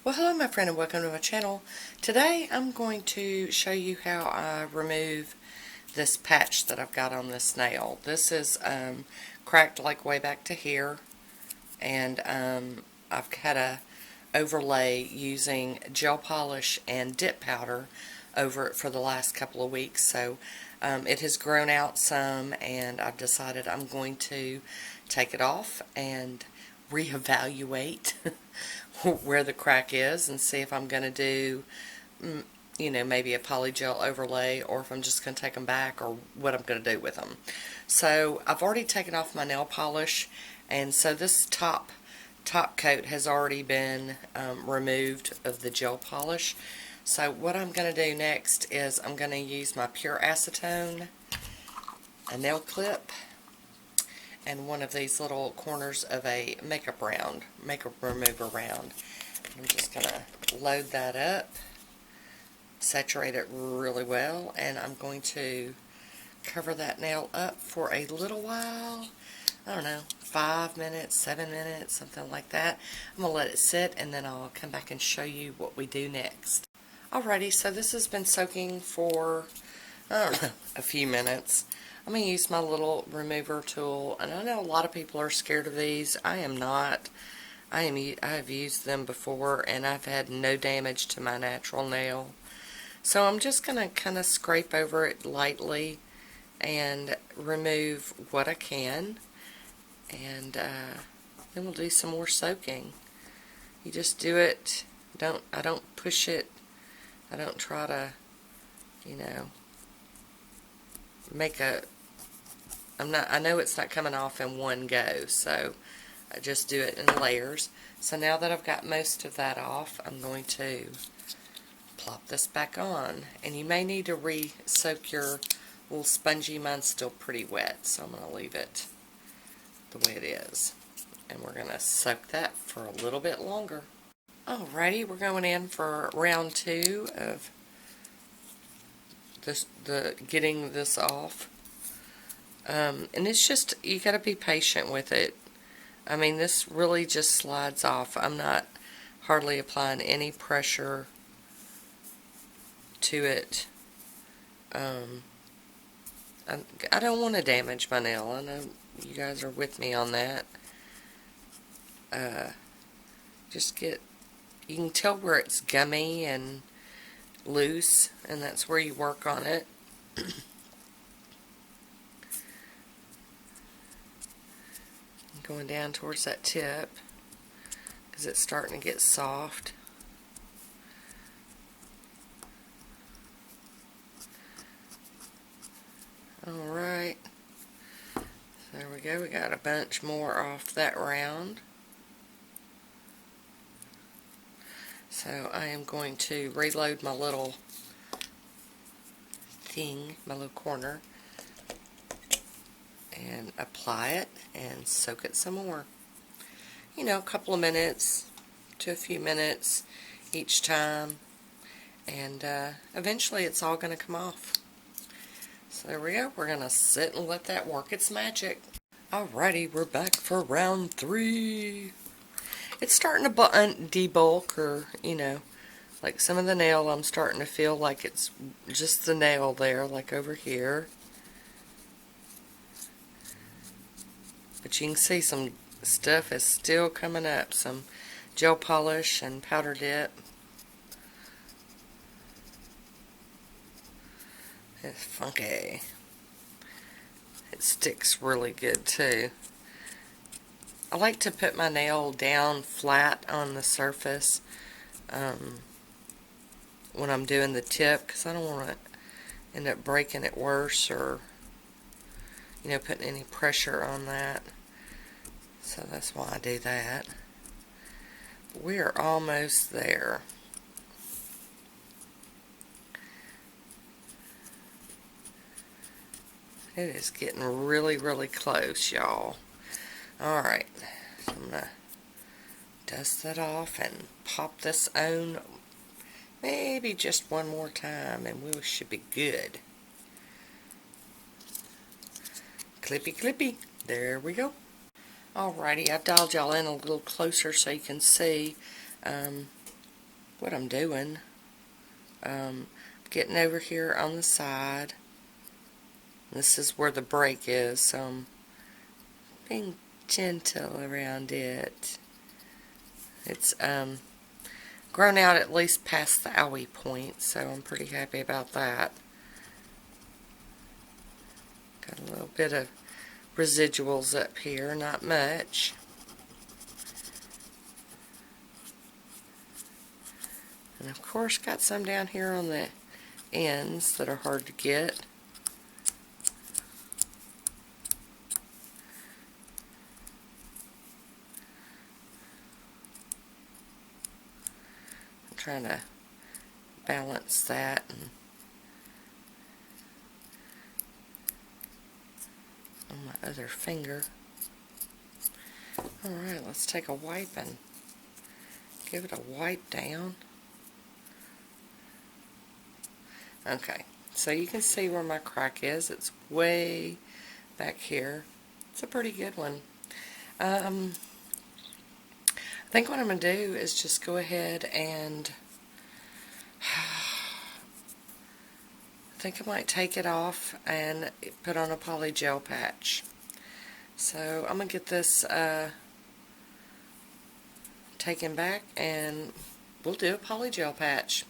Well, hello my friend and welcome to my channel. Today I'm going to show you how I remove this patch that I've got on this nail. This is cracked like way back to here, and I've had a overlay using gel polish and dip powder over it for the last couple of weeks, so it has grown out some, and I've decided I'm going to take it off and reevaluate where the crack is and see if I'm going to do, maybe a polygel overlay, or if I'm just going to take them back, or what I'm going to do with them. So I've already taken off my nail polish, and so this top coat has already been removed of the gel polish. So what I'm going to do next is I'm going to use my pure acetone, a nail clip, and one of these little corners of a makeup remover round. I'm just going to load that up, saturate it really well, and I'm going to cover that nail up for a little while. I don't know, 5 minutes, 7 minutes, something like that. I'm going to let it sit, and then I'll come back and show you what we do next. Alrighty, so this has been soaking for, I don't know, a few minutes. I'm going to use my little remover tool, and I know a lot of people are scared of these. I am not. I have used them before, and I've had no damage to my natural nail. So I'm just going to kind of scrape over it lightly and remove what I can, and then we'll do some more soaking. You just do it. I don't push it. I don't try to, make a, I know it's not coming off in one go, so I just do it in layers. So now that I've got most of that off, I'm going to plop this back on. And you may need to re-soak your little spongy. Mine's still pretty wet, so I'm going to leave it the way it is. And we're going to soak that for a little bit longer. Alrighty, we're going in for round 2 of getting this off. And it's just, you got to be patient with it. I mean, this really just slides off. I'm not hardly applying any pressure to it. I don't want to damage my nail. I know you guys are with me on that. You can tell where it's gummy and loose, and that's where you work on it. Going down towards that tip because it's starting to get soft. Alright, there we go. We got a bunch more off that round. So I am going to reload my little thing, my little corner, and apply it and soak it some more. A couple of minutes to a few minutes each time, and eventually it's all going to come off. So there we go. We're going to sit and let that work its magic. Alrighty, we're back for round 3. It's starting to debulk, or, like some of the nail I'm starting to feel like it's just the nail there, like over here. But you can see some stuff is still coming up, some gel polish and powder dip. It's funky. It sticks really good too. I like to put my nail down flat on the surface when I'm doing the tip, because I don't want to end up breaking it worse, or putting any pressure on that. So that's why I do that. But we are almost there. It is getting really, really close, y'all. Alright, so I'm going to dust that off and pop this on maybe just one more time, and we should be good. Clippy, clippy. There we go. Alrighty, I've dialed y'all in a little closer so you can see. what I'm doing. Getting over here on the side. This is where the break is, so I'm being gentle around it. It's grown out at least past the owie point, so I'm pretty happy about that. Got a little bit of residuals up here, not much. And of course got some down here on the ends that are hard to get. I'm trying to balance that and on my other finger. Alright, let's take a wipe and give it a wipe down. Okay, so you can see where my crack is. It's way back here. It's a pretty good one. I think what I'm going to do is just go ahead and I think I might take it off and put on a poly gel patch. So I'm going to get this taken back and we'll do a poly gel patch.